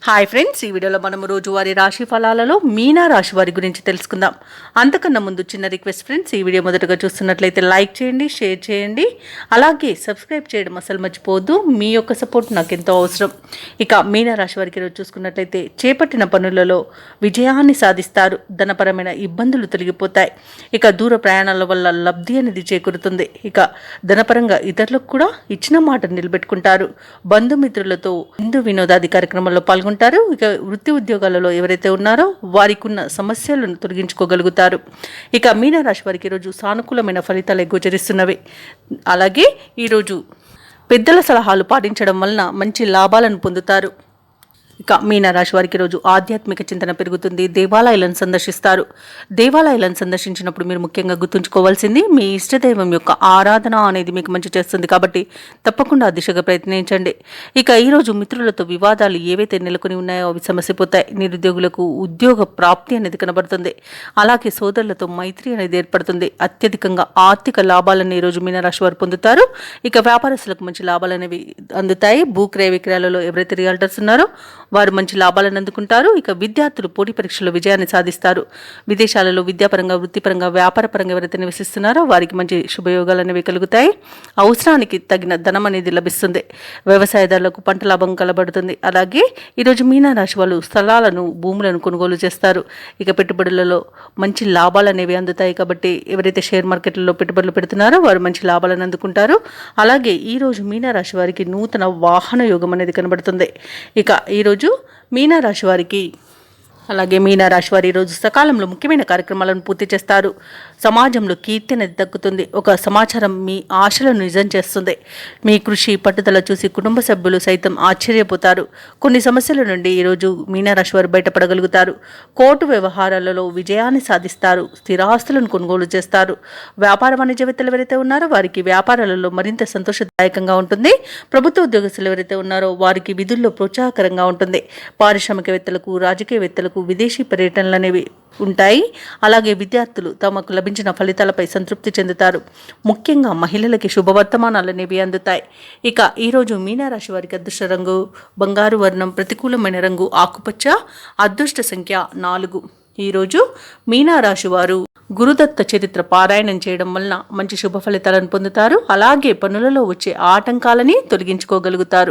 Hi friends, ఈ వీడియోలో మనం రోజువారీ రాశి ఫలాలలో మీనా రాశి వారి గురించి తెలుసుకుందాం. అంతకన్నా ముందు చిన్న రిక్వెస్ట్ ఫ్రెండ్స్, ఈ వీడియో మొదటగా చూస్తున్నట్లయితే లైక్ చేయండి, షేర్ చేయండి, అలాగే సబ్స్క్రైబ్ చేయడం అసలు మర్చిపోవద్దు. మీ యొక్క సపోర్ట్ నాకు ఎంతో అవసరం. ఇక మీనా రాశి వారికి ఈరోజు చూసుకున్నట్లయితే చేపట్టిన పనులలో విజయాన్ని సాధిస్తారు. ధనపరమైన ఇబ్బందులు తొలగిపోతాయి. ఇక దూర ప్రయాణాల వల్ల లబ్ధి అనేది చేకూరుతుంది. ఇక ధనపరంగా ఇతరులకు కూడా ఇచ్చిన మాట నిలబెట్టుకుంటారు. బంధుమిత్రులతో హిందూ వినోదాది కార్యక్రమాల్లో పాల్గొంటారు. ఇక వృత్తి ఉద్యోగాలలో ఎవరైతే ఉన్నారో వారికి ఉన్న సమస్యలను తొలగించుకోగలుగుతారు. ఇక మీనా రాశి వారికి ఈరోజు సానుకూలమైన ఫలితాలు గోచరిస్తున్నవి. అలాగే ఈరోజు పెద్దల సలహాలు పాటించడం వలన మంచి లాభాలను పొందుతారు. ఇక మీనరాశి వారికి రోజు ఆధ్యాత్మిక చింతన పెరుగుతుంది. దేవాలయాలను సందర్శిస్తారు. దేవాలయాలను సందర్శించినప్పుడు మీరు ముఖ్యంగా గుర్తుంచుకోవాల్సింది మీ ఇష్టదైవం యొక్క ఆరాధన అనేది మీకు మంచి చేస్తుంది. కాబట్టి తప్పకుండా ఆ దిశగా ప్రయత్నించండి. ఇక ఈరోజు మిత్రులతో వివాదాలు ఏవైతే నెలకొని ఉన్నాయో అవి సమసిపోతాయి. నిరుద్యోగులకు ఉద్యోగ ప్రాప్తి అనేది కనబడుతుంది. అలాగే సోదరులతో మైత్రి అనేది ఏర్పడుతుంది. అత్యధికంగా ఆర్థిక లాభాలను ఈరోజు మీనరాశి వారు పొందుతారు. ఇక వ్యాపారస్తులకు మంచి లాభాలు అనేవి అందుతాయి. భూక్రయ విక్రయాలలో ఎవరైతే రియల్టర్స్ ఉన్నారో వారు మంచి లాభాలను అందుకుంటారు. ఇక విద్యార్థులు పోటీ పరీక్షల్లో విజయాన్ని సాధిస్తారు. విదేశాలలో విద్యాపరంగా, వృత్తిపరంగా, వ్యాపారపరంగా ఎవరైతే నివసిస్తున్నారో వారికి మంచి శుభయోగాలు అనేవి కలుగుతాయి. అవసరానికి తగిన ధనం అనేది లభిస్తుంది. వ్యవసాయదారులకు పంట లాభం కలబడుతుంది. అలాగే ఈరోజు మీనా రాశి వాళ్ళు స్థలాలను, భూములను కొనుగోలు చేస్తారు. ఇక పెట్టుబడులలో మంచి లాభాలు అనేవి అందుతాయి. కాబట్టి ఎవరైతే షేర్ మార్కెట్లలో పెట్టుబడులు పెడుతున్నారో వారు మంచి లాభాలను అందుకుంటారు. అలాగే ఈరోజు మీనా రాశి వారికి నూతన వాహన యోగం అనేది కనబడుతుంది. ఇక ఈరోజు మీనా రాశి వారికి అలాగే మీనా రాశి వారి ఈరోజు సకాలంలో ముఖ్యమైన కార్యక్రమాలను పూర్తి చేస్తారు. సమాజంలో కీర్తి అనేది దక్కుతుంది. ఒక సమాచారం మీ ఆశలను నిజం చేస్తుంది. మీ కృషి, పట్టుదల చూసి కుటుంబ సభ్యులు సైతం ఆశ్చర్యపోతారు. కొన్ని సమస్యల నుండి ఈరోజు మీనా రాశి వారు బయటపడగలుగుతారు. కోర్టు వ్యవహారాలలో విజయాన్ని సాధిస్తారు. స్థిరాస్తులను కొనుగోలు చేస్తారు. వ్యాపార వాణిజ్యవేత్తలు ఎవరైతే ఉన్నారో వారికి వ్యాపారాలలో మరింత సంతోషదాయకంగా ఉంటుంది. ప్రభుత్వ ఉద్యోగస్తులు ఎవరైతే ఉన్నారో వారికి విధుల్లో ప్రోత్సాహకరంగా ఉంటుంది. పారిశ్రామికవేత్తలకు, రాజకీయవేత్తలకు విదేశీ పర్యటనలు అనేవి ఉంటాయి. అలాగే విద్యార్థులు తమకు లభించిన ఫలితాలపై సంతృప్తి చెందుతారు. ముఖ్యంగా మహిళలకి శుభవర్తమానాలు అనేవి అందుతాయి. ఇక ఈరోజు మీనా రాశి వారికి అదృష్ట రంగు బంగారు వర్ణం, ప్రతికూలమైన రంగు ఆకుపచ్చ, అదృష్ట సంఖ్య 4. ఈరోజు మీనా రాశి వారు గురుదత్త చరిత్ర పారాయణం చేయడం వలన మంచి శుభ ఫలితాలను పొందుతారు. అలాగే పనులలో వచ్చే ఆటంకాలని తొలగించుకోగలుగుతారు.